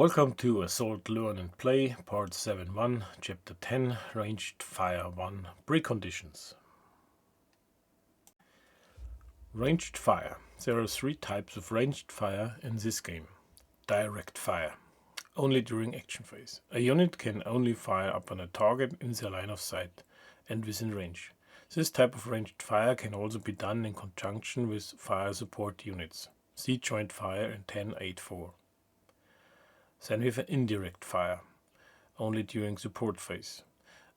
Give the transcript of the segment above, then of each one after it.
Welcome to Assault Learn and Play, Part 7.1, Chapter 10, Ranged Fire 1, Preconditions. Ranged Fire. There are three types of ranged fire in this game. Direct fire. Only during action phase. A unit can only fire upon a target in their line of sight and within range. This type of ranged fire can also be done in conjunction with fire support units. See Joint Fire in 10.8.4. Then we have an indirect fire, only during support phase.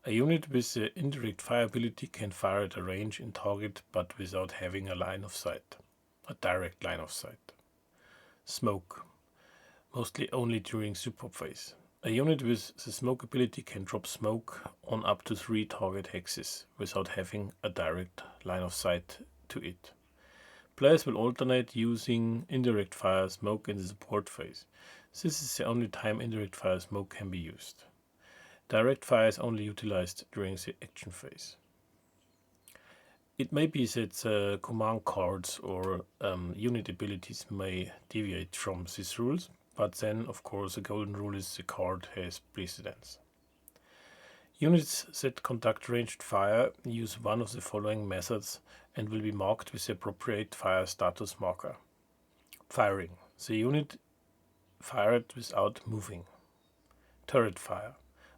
A unit with the indirect fire ability can fire at a range in target but without having a line of sight, a direct line of sight. Smoke, mostly only during support phase. A unit with the smoke ability can drop smoke on up to 3 target hexes without having a direct line of sight to it. Players will alternate using indirect fire smoke in the support phase. This is the only time indirect fire smoke can be used. Direct fire is only utilized during the action phase. It may be that command cards or unit abilities may deviate from these rules, but then of course the golden rule is the card has precedence. Units that conduct ranged fire use one of the following methods and will be marked with the appropriate fire status marker. Firing. The unit fired without moving. Turret fire.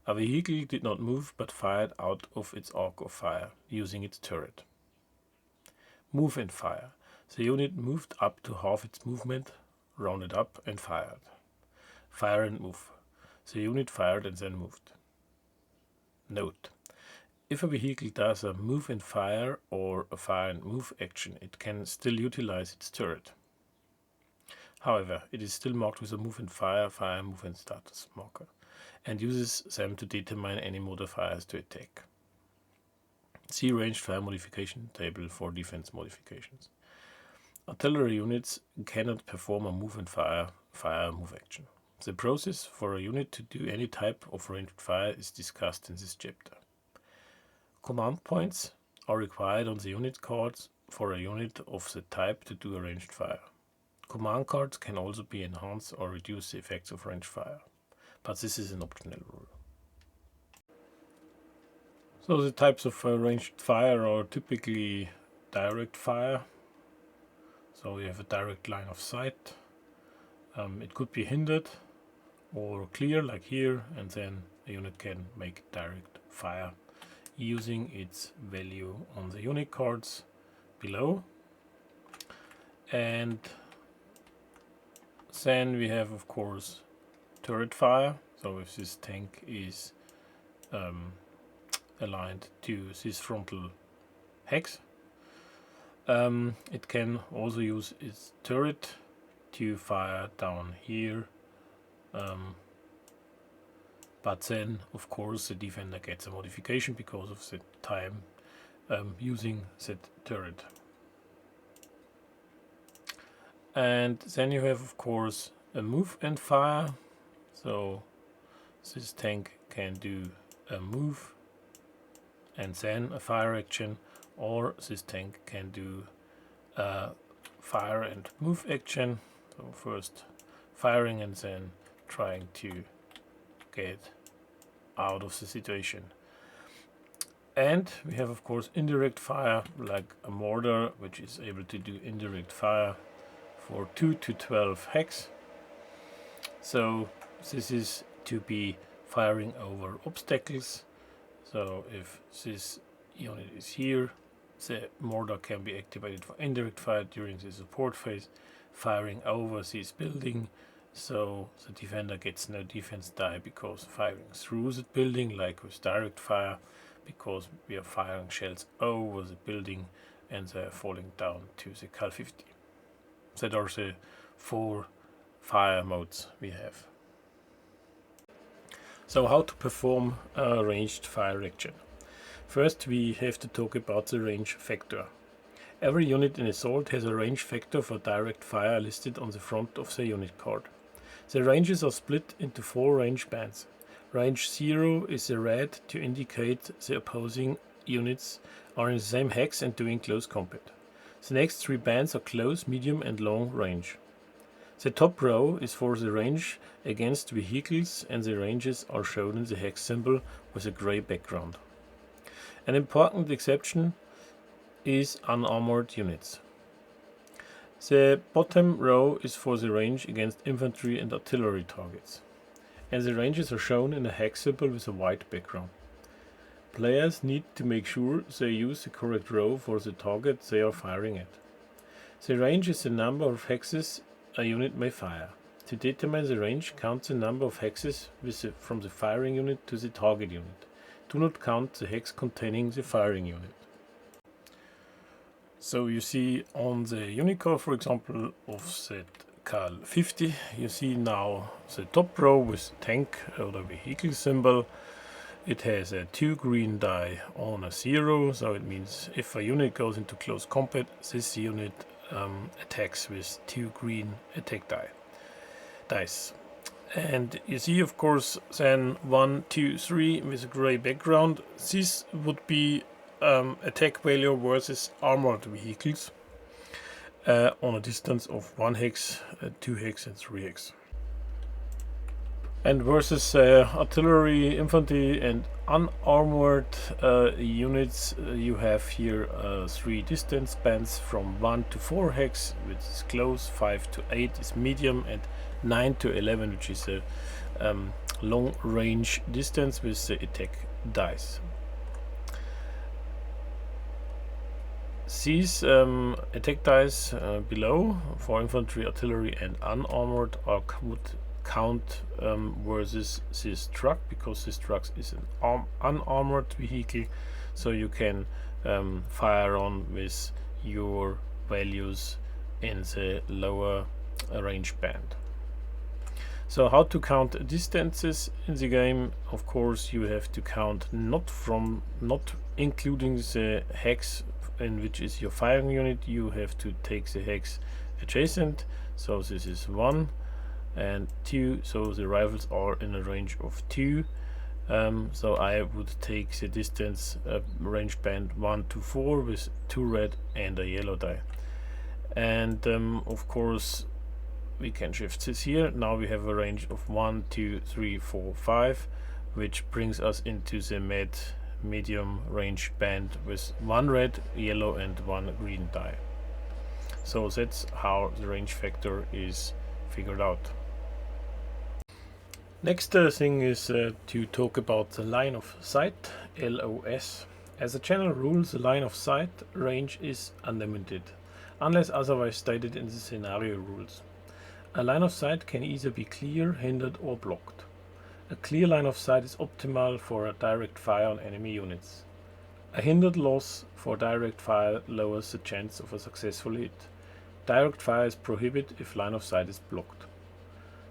A vehicle did not move but fired out of its arc of fire using its turret. Move and fire. The unit moved up to half its movement, rounded up and fired. Fire and move. The unit fired and then moved. Note: if a vehicle does a move and fire or a fire and move action, it can still utilize its turret. However, it is still marked with a move and fire, move and status marker, and uses them to determine any modifiers to attack. See ranged fire modification table for defense modifications. Artillery units cannot perform a move and fire, move action. The process for a unit to do any type of ranged fire is discussed in this chapter. Command points are required on the unit cards for a unit of the type to do a ranged fire. Command cards can also be enhanced or reduce the effects of ranged fire, but this is an optional rule. So the types of ranged fire are typically direct fire. So we have a direct line of sight. It could be hindered or clear like here, and then a unit can make direct fire using its value on the unit cards below. And then we have of course turret fire. So if this tank is aligned to this frontal hex, it can also use its turret to fire down here, but then of course the defender gets a modification because of the time using that turret. And then you have of course a move and fire. So this tank can do a move and then a fire action, or this tank can do a fire and move action. So first firing and then trying to get out of the situation. And we have of course indirect fire, like a mortar, which is able to do indirect fire for 2 to 12 hex. So this is to be firing over obstacles. So if this unit is here, the mortar can be activated for indirect fire during the support phase, firing over this building. So the defender gets no defense die because firing through the building, like with direct fire, because we are firing shells over the building and they are falling down to the Cal 50. That are the 4 fire modes we have. So how to perform a ranged fire action? First we have to talk about the range factor. Every unit in Assault has a range factor for direct fire listed on the front of the unit card. The ranges are split into 4 range bands. Range 0 is the red to indicate the opposing units are in the same hex and doing close combat. The next 3 bands are close, medium and long range. The top row is for the range against vehicles, and the ranges are shown in the hex symbol with a grey background. An important exception is unarmored units. The bottom row is for the range against infantry and artillery targets, and the ranges are shown in a hex symbol with a white background. Players need to make sure they use the correct row for the target they are firing at. The range is the number of hexes a unit may fire. To determine the range, count the number of hexes from the firing unit to the target unit. Do not count the hex containing the firing unit. So you see on the Unicore, for example, of the Cal 50, you see now the top row with tank or the vehicle symbol. It has a 2 green die on a 0, so it means if a unit goes into close combat, this unit attacks with 2 green attack dice. And you see, of course, then 1, 2, 3 with a gray background. This would be attack value versus armored vehicles on a distance of 1 hex, 2 hex and 3 hex. And versus artillery, infantry and unarmored units, you have here 3 distance bands from 1 to 4 hex, which is close, 5 to 8 is medium, and 9 to 11, which is a long range distance with the attack dice. These attack dice below for infantry, artillery and unarmored would count versus this truck, because this truck is an unarmored vehicle, so you can fire on with your values in the lower range band. So how to count distances in the game? Of course, you have to count not including the hex in which is your firing unit. You have to take the hex adjacent, so this is 1 and 2, so the rifles are in a range of 2. So I would take the distance range band 1 to 4 with 2 red and a yellow die. And of course we can shift this here. Now we have a range of 1, 2, 3, 4, 5, which brings us into the medium range band with 1 red, yellow and 1 green die. So that's how the range factor is figured out. Next thing is to talk about the line of sight, LOS. As a general rule, the line of sight range is unlimited, unless otherwise stated in the scenario rules. A line of sight can either be clear, hindered or blocked. A clear line of sight is optimal for a direct fire on enemy units. A hindered loss for direct fire lowers the chance of a successful hit. Direct fire is prohibited if line of sight is blocked.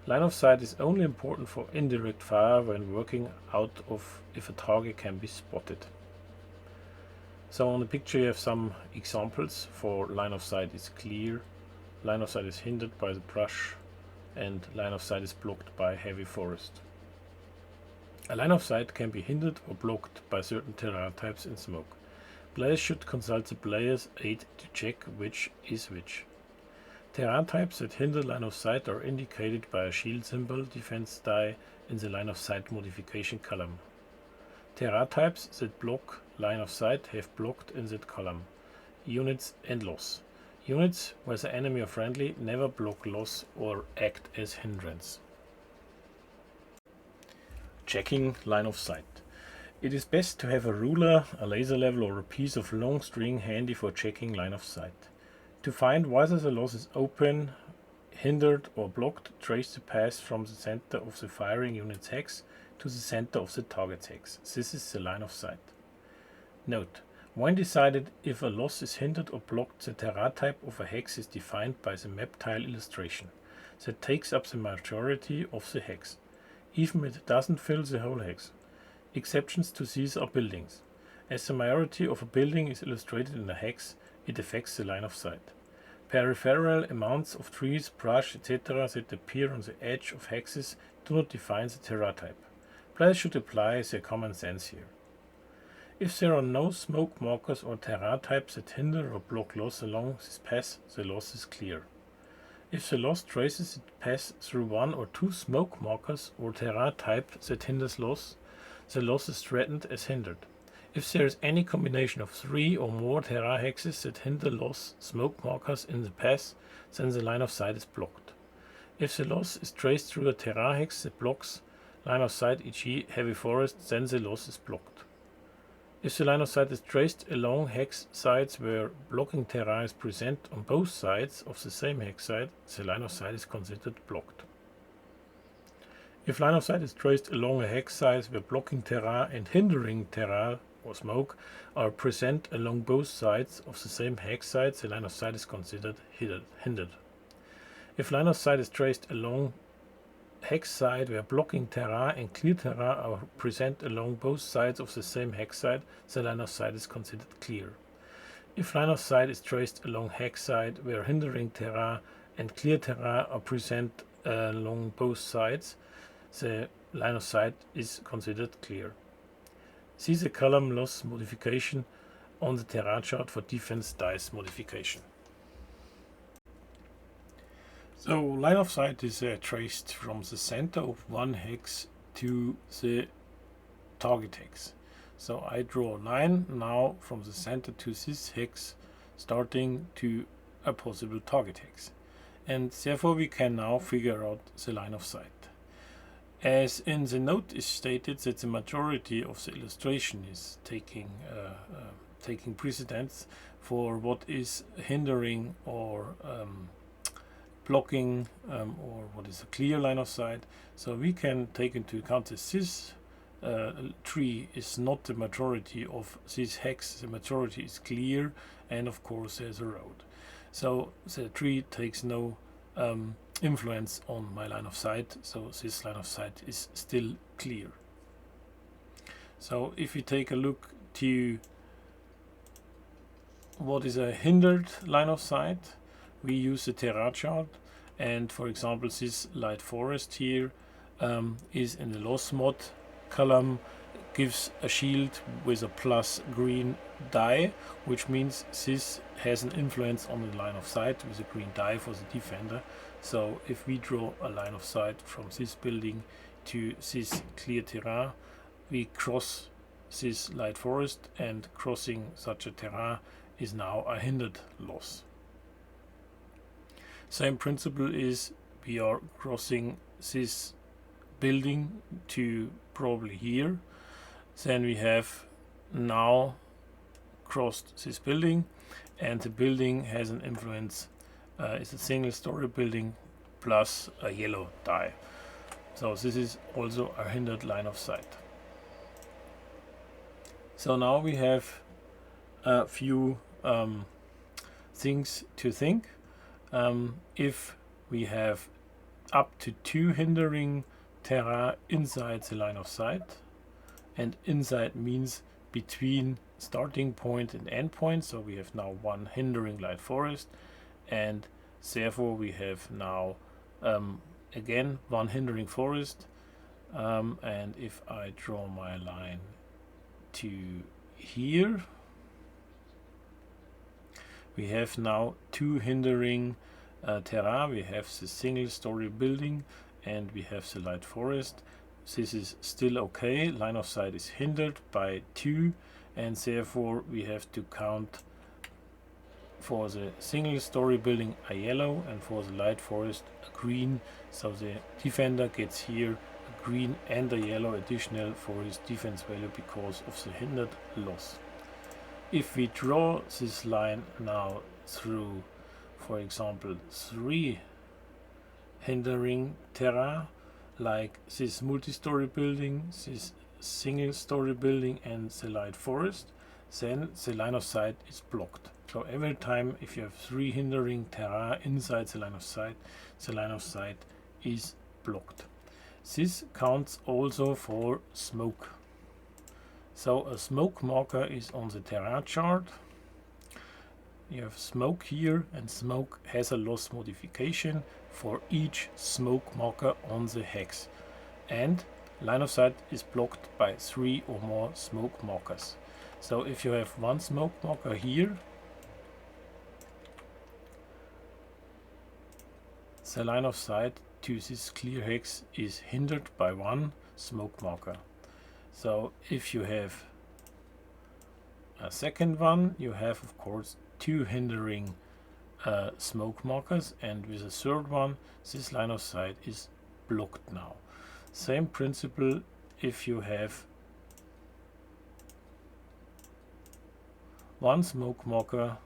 Line of sight is only important for indirect fire when working out of if a target can be spotted. So on the picture you have some examples for line of sight is clear, line of sight is hindered by the brush, and line of sight is blocked by heavy forest. A line of sight can be hindered or blocked by certain terrain types in smoke. Players should consult the player's aid to check which is which. Terrain types that hinder line of sight are indicated by a shield symbol defense die in the line of sight modification column. Terrain types that block line of sight have blocked in that column. Units and loss. Units, whether enemy or friendly, never block loss or act as hindrance. Checking line of sight. It is best to have a ruler, a laser level or a piece of long string handy for checking line of sight. To find whether the loss is open, hindered or blocked, trace the path from the center of the firing unit's hex to the center of the target's hex. This is the line of sight. Note: when decided if a loss is hindered or blocked, the terrain type of a hex is defined by the map tile illustration that takes up the majority of the hex, even if it doesn't fill the whole hex. Exceptions to these are buildings. As the majority of a building is illustrated in a hex, it affects the line of sight. Peripheral amounts of trees, brush, etc. that appear on the edge of hexes do not define the terrain type. Players should apply their common sense here. If there are no smoke markers or terrain types that hinder or block loss along this path, the loss is clear. If the loss traces its path through one or two smoke markers or terrain type that hinders loss, the loss is threatened as hindered. If there is any combination of 3 or more terrain hexes that hinder loss smoke markers in the path, then the line of sight is blocked. If the loss is traced through a terrain hex that blocks line of sight, e.g. heavy forest, then the loss is blocked. If the line of sight is traced along hex sides where blocking terrain is present on both sides of the same hex side, the line of sight is considered blocked. If line of sight is traced along a hex side where blocking terrain and hindering terrain or smoke are present along both sides of the same hex side, the line of sight is considered hindered. If line of sight is traced along hex side where blocking terrain and clear terrain are present along both sides of the same hex side, the line of sight is considered clear. If line of sight is traced along hex side where hindering terrain and clear terrain are present along both sides, the line of sight is considered clear. See the column loss modification on the terrain chart for defense dice modification. So line of sight is traced from the center of one hex to the target hex. So I draw a line now from the center to this hex, starting to a possible target hex. And therefore we can now figure out the line of sight. As in the note is stated that the majority of the illustration is taking precedence for what is hindering or blocking or what is a clear line of sight. So we can take into account that this tree is not the majority of this hex, the majority is clear, and of course there's a road. So the tree takes no influence on my line of sight, so this line of sight is still clear. So if we take a look to what is a hindered line of sight, we use the terrain chart, and for example this light forest here is in the loss mod column, gives a shield with a plus green die, which means this has an influence on the line of sight with a green die for the defender. So if we draw a line of sight from this building to this clear terrain, we cross this light forest, and crossing such a terrain is now a hindered loss. Same principle is we are crossing this building to probably here, then we have now crossed this building, and the building has an influence. It's a single story building plus a yellow die. So this is also a hindered line of sight. So now we have a few things to think. If we have up to 2 hindering terrain inside the line of sight, and inside means between starting point and end point, so we have now 1 hindering light forest, and therefore we have now again 1 hindering forest, and if I draw my line to here, we have now 2 hindering terrain. We have the single story building and we have the light forest. This is still okay. Line of sight is hindered by 2, and therefore we have to count for the single story building a yellow and for the light forest a green. So the defender gets here a green and a yellow additional for his defense value because of the hindered loss. If we draw this line now through, for example, 3 hindering terrain, like this multi-story building, this single story building and the light forest, then the line of sight is blocked. So every time if you have 3 hindering terrain inside the line of sight is blocked. This counts also for smoke. So a smoke marker is on the terrain chart. You have smoke here, and smoke has a loss modification for each smoke marker on the hex. And line of sight is blocked by 3 or more smoke markers. So if you have 1 smoke marker here, the line of sight to this clear hex is hindered by one smoke marker. So if you have a second one, you have of course two hindering smoke markers, and with a third one this line of sight is blocked now. Same principle if you have one smoke marker.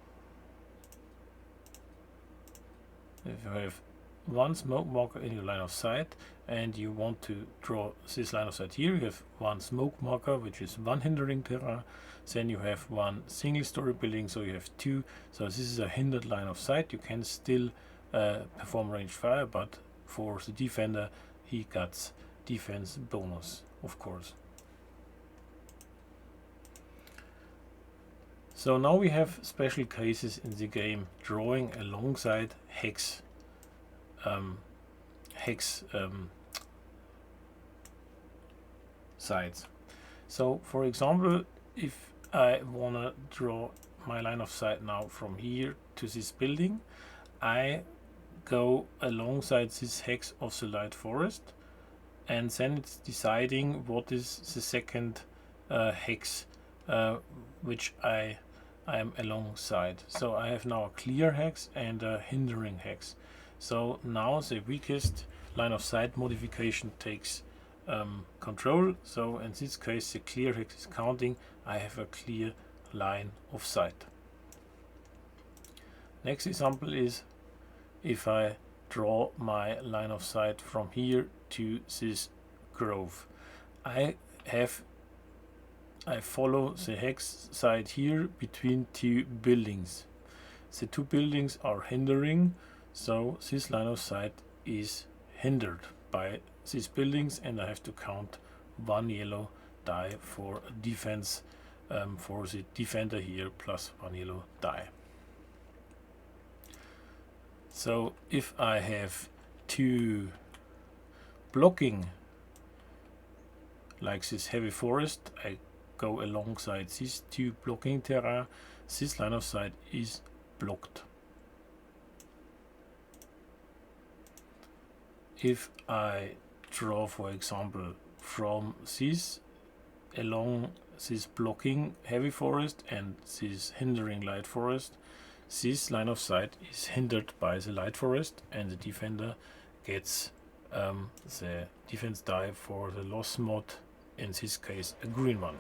If you have one smoke marker in your line of sight and you want to draw this line of sight here, you have one smoke marker which is one hindering terrain, then you have one single story building, so you have two. So this is a hindered line of sight. You can still perform ranged fire, but for the defender he gets defense bonus, of course. So now we have special cases in the game drawing alongside hex sides. So for example, if I wanna draw my line of sight now from here to this building, I go alongside this hex of the light forest, and then it's deciding what is the second hex which I am alongside. So I have now a clear hex and a hindering hex. So now the weakest line of sight modification takes control. So in this case the clear hex is counting. I have a clear line of sight. Next example is if I draw my line of sight from here to this grove. I follow the hex side here between two buildings. The two buildings are hindering, so this line of sight is hindered by these buildings, and I have to count one yellow die for defense for the defender here, plus one yellow die. So if I have two blocking like this heavy forest, I go alongside these two blocking terrain. This line of sight is blocked. If I draw, for example, from this along this blocking heavy forest and this hindering light forest, this line of sight is hindered by the light forest, and the defender gets the defense die for the loss mod, in this case a green one.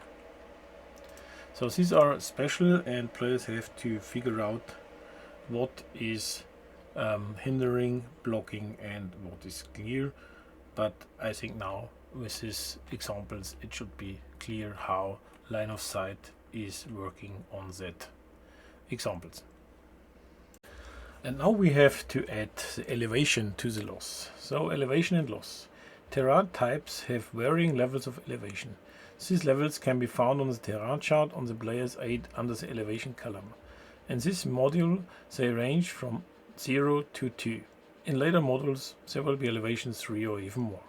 So these are special, and players have to figure out what is hindering, blocking, and what is clear. But I think now with these examples it should be clear how line of sight is working on that examples. And now we have to add the elevation to the loss. So elevation and loss. Terrain types have varying levels of elevation. These levels can be found on the terrain chart on the player's aid under the elevation column. In this module they range from 0 to 2. In later modules there will be elevation 3 or even more.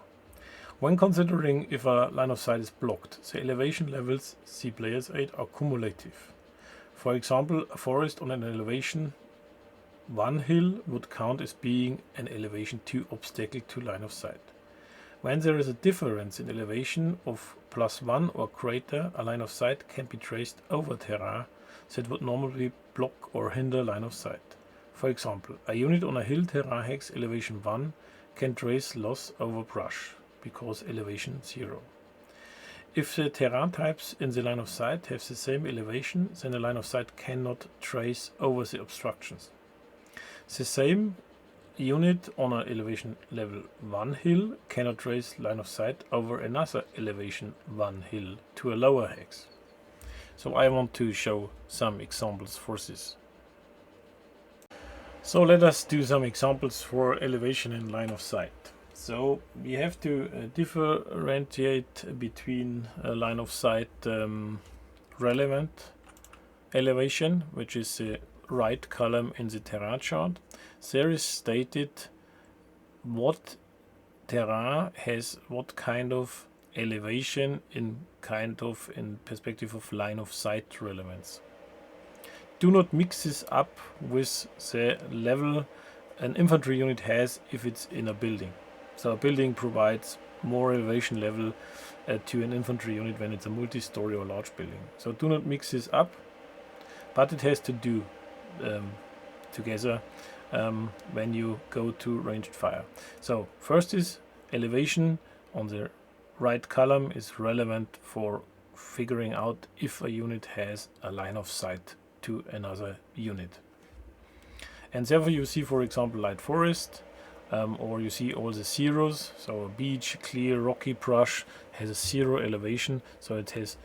When considering if a line of sight is blocked, the elevation levels the player's aid are cumulative. For example, a forest on an elevation 1 hill would count as being an elevation 2 obstacle to line of sight. When there is a difference in elevation of +1 or greater, a line of sight can be traced over terrain that would normally block or hinder line of sight. For example, a unit on a hill terrain hex elevation 1 can trace loss over brush because elevation 0. If the terrain types in the line of sight have the same elevation, then the line of sight cannot trace over the obstructions. The same unit on an elevation level 1 hill cannot trace line of sight over another elevation 1 hill to a lower hex. So I want to show some examples for this. So let us do some examples for elevation and line of sight. So we have to differentiate between a line of sight relevant elevation, which is the right column in the terrain chart. There is stated what terrain has what kind of elevation in perspective of line of sight relevance. Do not mix this up with the level an infantry unit has if it's in a building. So a building provides more elevation level to an infantry unit when it's a multi-story or large building. So do not mix this up, but it has to do together when you go to ranged fire. So first is elevation on the right column is relevant for figuring out if a unit has a line of sight to another unit. And therefore you see, for example, light forest, or you see all the zeros. So a beach, clear, rocky brush has a 0 elevation, so it has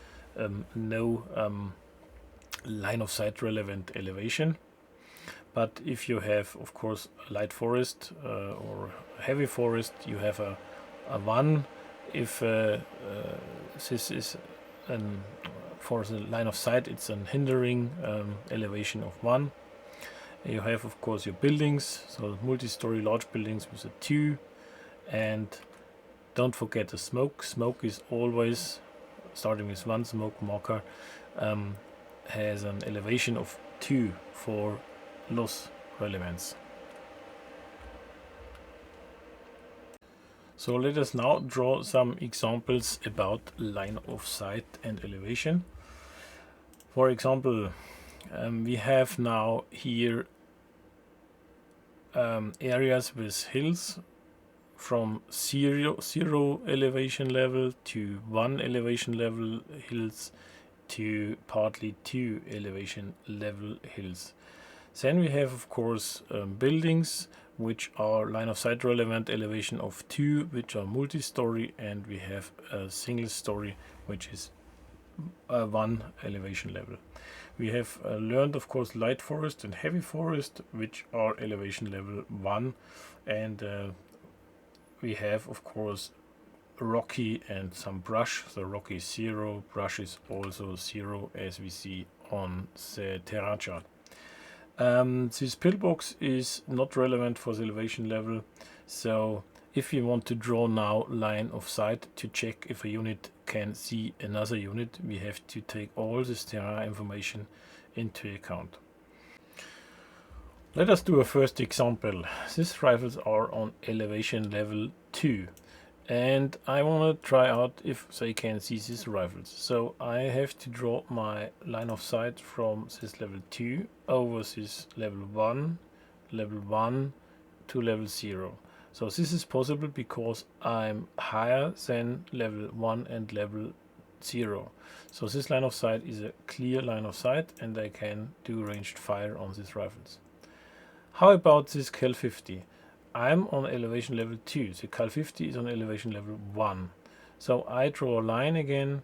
no line of sight relevant elevation. But if you have, of course, a light forest or heavy forest, you have a 1. If this is for the line of sight, it's an hindering elevation of 1. You have, of course, your buildings, so multi-story large buildings with a 2. And don't forget the smoke. Smoke is always, starting with 1 smoke marker, has an elevation of 2 for loss relevance. So let us now draw some examples about line of sight and elevation. For example, we have now here areas with hills from 0 elevation level to 1 elevation level hills to partly 2 elevation level hills. Then we have, of course, buildings which are line of sight relevant elevation of 2, which are multi-story, and we have a single story which is 1 elevation level. We have learned, of course, light forest and heavy forest, which are elevation level 1, and we have, of course, rocky and some brush. So rocky is 0, brush is also 0, as we see on the terrain chart. This pillbox is not relevant for the elevation level, so if you want to draw now line of sight to check if a unit can see another unit, we have to take all this terrain information into account. Let us do a first example. These rifles are on elevation level 2, and I want to try out if they can see these rifles. So I have to draw my line of sight from this level 2 over this level 1 to level 0. So this is possible because I'm higher than level 1 and level 0. So this line of sight is a clear line of sight, and I can do ranged fire on these rifles. How about this Cal 50? I'm on elevation level 2. The Cal 50 is on elevation level 1. So I draw a line again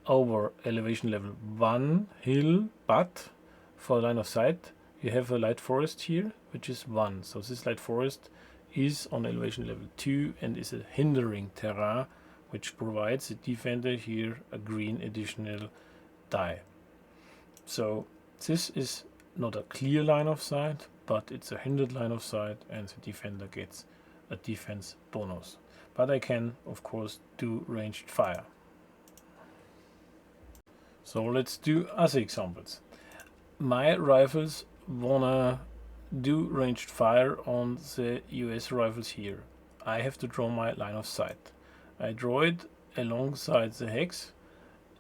over elevation level 1 hill, but for line of sight you have a light forest here, which is 1. So this light forest is on elevation level 2 and is a hindering terrain, which provides the defender here a green additional die. So this is not a clear line of sight, but it's a hindered line of sight, and the defender gets a defense bonus. But I can, of course, do ranged fire. So let's do other examples. My rifles wanna do ranged fire on the US rifles here. I have to draw my line of sight. I draw it alongside the hex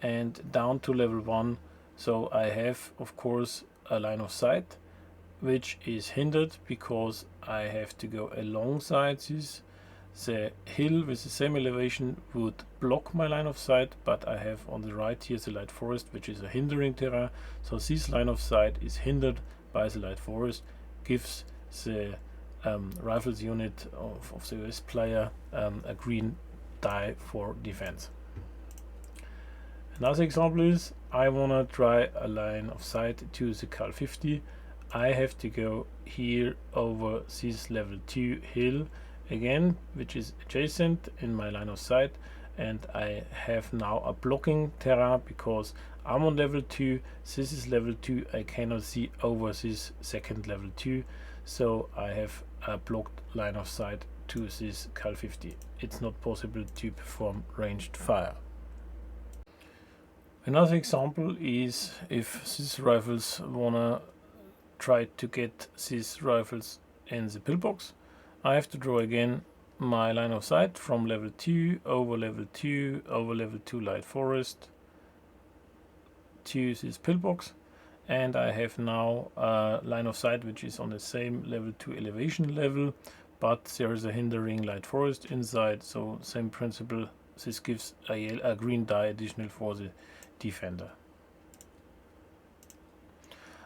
and down to level 1, so I have, of course, a line of sight which is hindered because I have to go alongside this. The hill with the same elevation would block my line of sight, but I have on the right here the light forest, which is a hindering terrain. So this line of sight is hindered by the light forest, gives the rifles unit of the US player a green die for defense. Another example is I want to try a line of sight to the Cal 50. I have to go here over this level 2 hill again, which is adjacent in my line of sight, and I have now a blocking terrain because I'm on level 2, this is level 2, I cannot see over this second level 2, so I have a blocked line of sight to this Cal 50. It's not possible to perform ranged fire. Another example is if these rifles wanna try to get these rifles in the pillbox, I have to draw again my line of sight from level 2 over level 2 over level 2 light forest to this pillbox, and I have now a line of sight which is on the same level 2 elevation level, but there is a hindering light forest inside, so same principle. This gives a green die additional for the defender.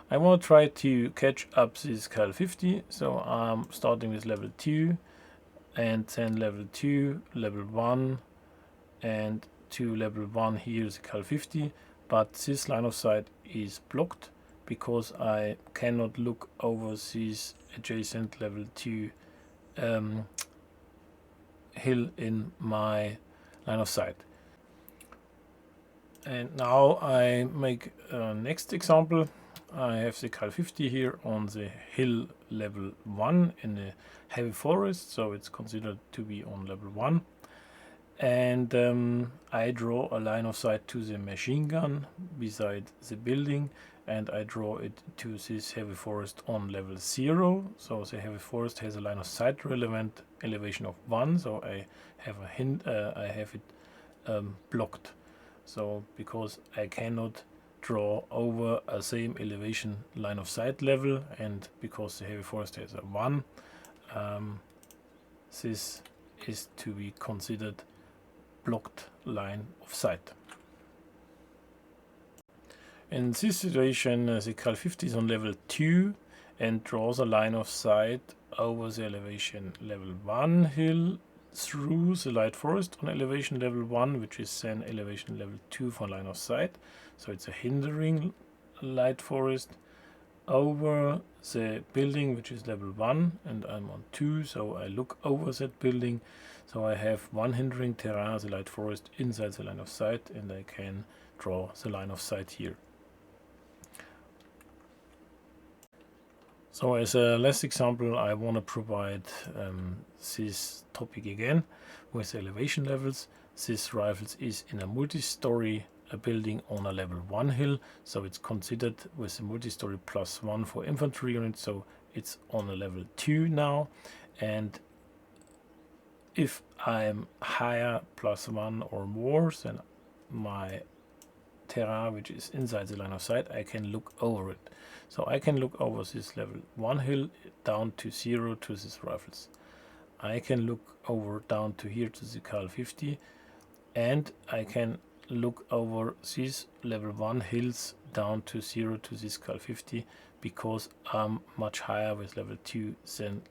I want to try to catch up this Cal 50, so I'm starting with level 2 and then level 2, level 1 and to level 1 here is Cal 50, but this line of sight is blocked because I cannot look over this adjacent level 2 hill in my line of sight. And now I make a next example. I have the Cal 50 here on the hill level 1 in a heavy forest, so it's considered to be on level 1. And I draw a line of sight to the machine gun beside the building, and I draw it to this heavy forest on level 0. So the heavy forest has a line of sight relevant elevation of 1, so I have a hint, I have it blocked. So because I cannot draw over a same elevation line of sight level, and because the heavy forest has a 1, this is to be considered blocked line of sight. In this situation, the Cal 50 is on level 2 and draws a line of sight over the elevation level 1 hill through the light forest on elevation level 1, which is then elevation level 2 for line of sight. So it's a hindering light forest over the building, which is level 1, and I'm on 2, so I look over that building. So I have one hindering terrain, the light forest, inside the line of sight, and I can draw the line of sight here. So as a last example, I want to provide this topic again with elevation levels. This rifle is in a multi-story building on a level 1 hill, so it's considered with a multi-story +1 for infantry units, so it's on a level 2 now. And if I'm higher +1 or more than my terrain, which is inside the line of sight, I can look over it. So I can look over this level 1 hill down to 0 to these rifles. I can look over down to here to the Cal 50, and I can look over these level 1 hills down to 0 to this Cal 50, because I'm much higher with level 2 than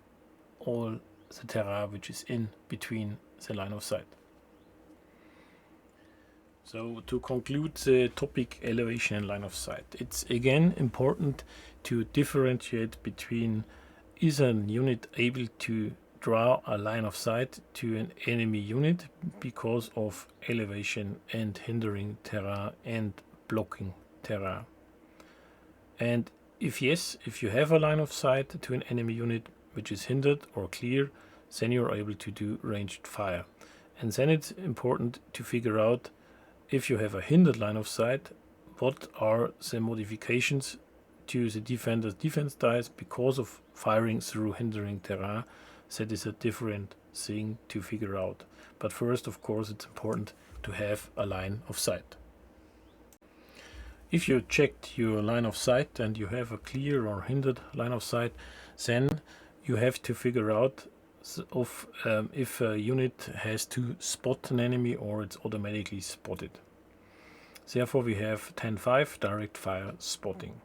all the terrain which is in between the line of sight. So to conclude the topic elevation and line of sight, it's again important to differentiate between, is an unit able to draw a line of sight to an enemy unit because of elevation and hindering terrain and blocking terrain. And if yes, if you have a line of sight to an enemy unit which is hindered or clear, then you're able to do ranged fire. And then it's important to figure out, if you have a hindered line of sight, what are the modifications to the defender's defense dice because of firing through hindering terrain. That is a different thing to figure out. But first, of course, it's important to have a line of sight. If you checked your line of sight and you have a clear or hindered line of sight, then you have to figure out if a unit has to spot an enemy or it's automatically spotted. Therefore we have 10.5 direct fire spotting.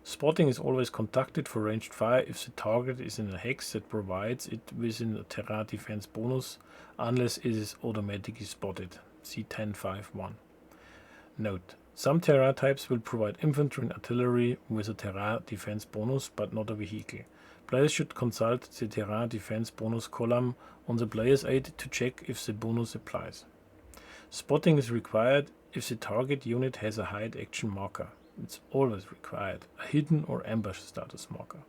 Spotting is always conducted for ranged fire if the target is in a hex that provides it within a terrain defense bonus, unless it is automatically spotted. See 10.5.1. Note: some terrain types will provide infantry and artillery with a terrain defense bonus, but not a vehicle. Players should consult the terrain defense bonus column on the player's aid to check if the bonus applies. Spotting is required if the target unit has a hide action marker. It's always required, a hidden or ambush status marker.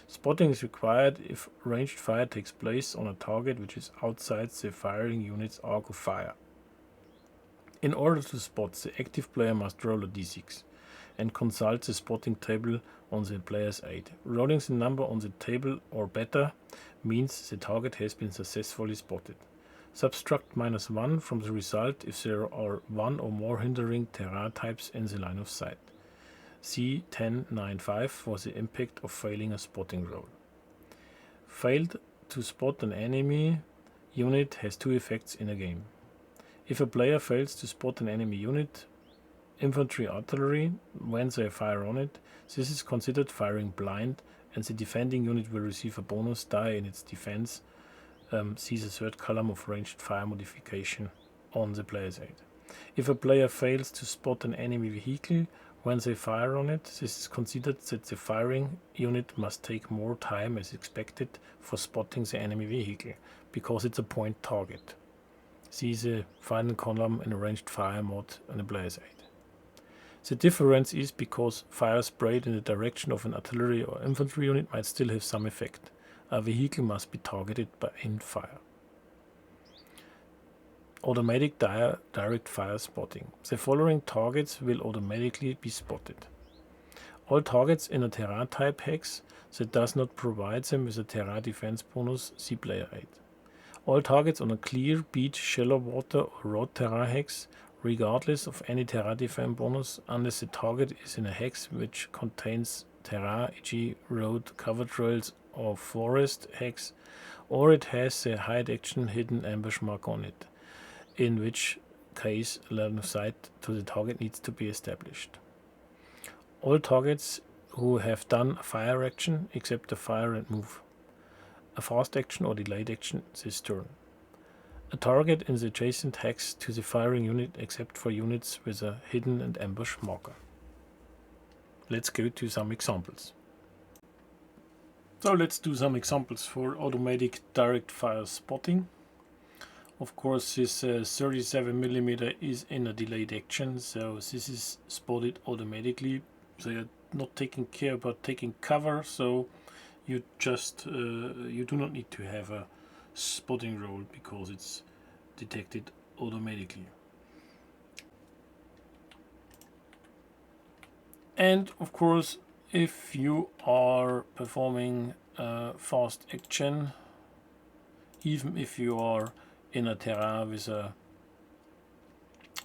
Spotting is required if ranged fire takes place on a target which is outside the firing unit's arc of fire. In order to spot, the active player must roll a d6. and consult the spotting table on the player's aid. Rolling the number on the table or better means the target has been successfully spotted. Subtract -1 from the result if there are one or more hindering terrain types in the line of sight. See 10.9.5 for the impact of failing a spotting roll. Failed to spot an enemy unit has two effects in a game. If a player fails to spot an enemy unit, infantry artillery, when they fire on it, this is considered firing blind, and the defending unit will receive a bonus die in its defense. See the third column of ranged fire modification on the player's aid. If a player fails to spot an enemy vehicle when they fire on it, this is considered that the firing unit must take more time as expected for spotting the enemy vehicle, because it's a point target. See the final column in a ranged fire mode on the player's aid. The difference is because fire sprayed in the direction of an artillery or infantry unit might still have some effect. A vehicle must be targeted by aimed fire. Automatic direct fire spotting. The following targets will automatically be spotted. All targets in a terrain type hex that does not provide them with a terrain defense bonus, see player aid. All targets on a clear, beach, shallow water or road terrain hex, regardless of any terrain defense bonus, unless the target is in a hex which contains terrain, e.g. road, covered trails or forest hex, or it has a hide action hidden ambush mark on it, in which case line of sight to the target needs to be established. All targets who have done a fire action except a fire and move, a fast action or delayed action this turn. A target in the adjacent hex to the firing unit except for units with a hidden and ambush marker. Let's go to some examples. So let's do some examples for automatic direct fire spotting. Of course, this 37mm is in a delayed action, so this is spotted automatically. They are not taking care about taking cover, so you just you do not need to have a spotting roll because it's detected automatically. And of course, if you are performing fast action, even if you are in a terrain with a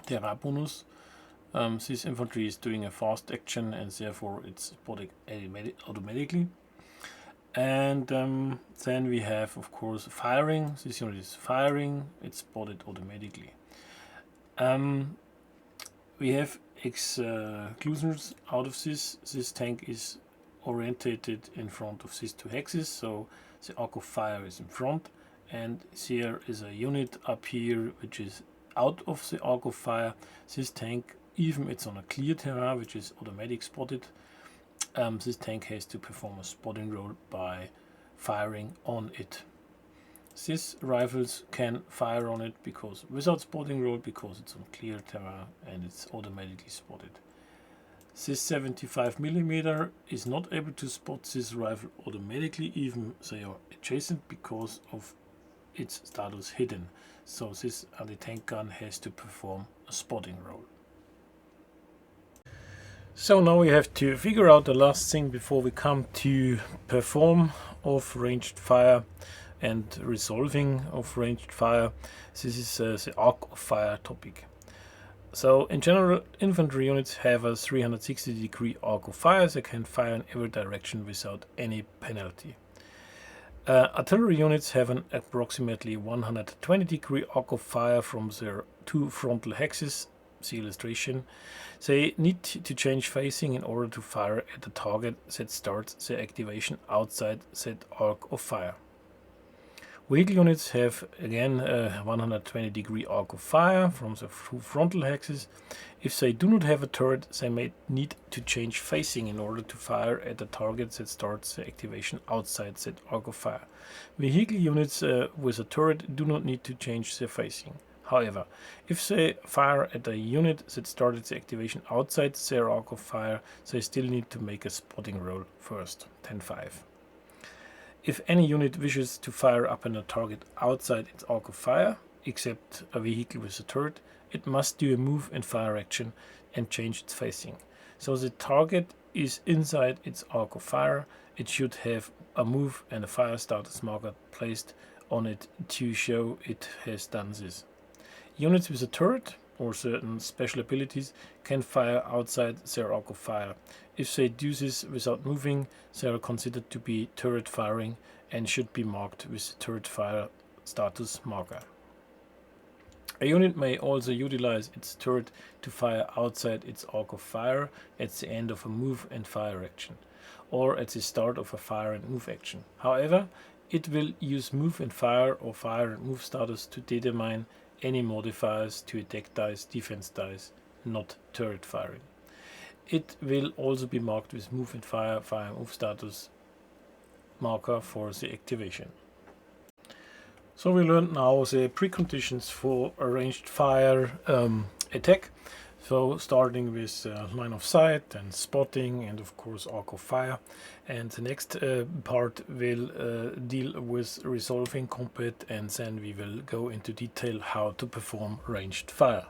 terrain bonus, this infantry is doing a fast action and therefore it's spotted automatically. And then we have, of course, firing. This unit is firing, it's spotted automatically. We have exclusions out of this. This tank is orientated in front of these two hexes, so the arc of fire is in front, and there is a unit up here which is out of the arc of fire. This tank, even it's on a clear terrain which is automatic spotted, this tank has to perform a spotting roll by firing on it. These rifles can fire on it because without spotting roll, because it's on clear terrain and it's automatically spotted. This 75mm is not able to spot this rifle automatically, even they are adjacent, because of its status hidden. So this anti-tank gun has to perform a spotting roll. So now we have to figure out the last thing before we come to perform of ranged fire and resolving of ranged fire. This is the arc of fire topic. So in general, infantry units have a 360-degree arc of fire. They can fire in every direction without any penalty. Artillery units have an approximately 120-degree arc of fire from their two frontal hexes. See illustration. They need to change facing in order to fire at the target that starts their activation outside that arc of fire. Vehicle units have again a 120-degree arc of fire from the two frontal hexes. If they do not have a turret, they may need to change facing in order to fire at the target that starts the activation outside that arc of fire. Vehicle units with a turret do not need to change their facing. However, if they fire at a unit that started the activation outside their arc of fire, they still need to make a spotting roll first, 10.5. If any unit wishes to fire upon a target outside its arc of fire, except a vehicle with a turret, it must do a move and fire action and change its facing. So the target is inside its arc of fire. It should have a move and a fire status marker placed on it to show it has done this. Units with a turret or certain special abilities can fire outside their arc of fire. If they do this without moving, they are considered to be turret firing and should be marked with the turret fire status marker. A unit may also utilize its turret to fire outside its arc of fire at the end of a move and fire action, or at the start of a fire and move action. However, it will use move and fire or fire and move status to determine any modifiers to attack dice, defense dice, not turret firing. It will also be marked with move and fire, fire and move status marker for the activation. So we learned now the preconditions for a ranged fire attack. So starting with line of sight and spotting and of course arc of fire. And the next part will deal with resolving combat, and then we will go into detail how to perform ranged fire.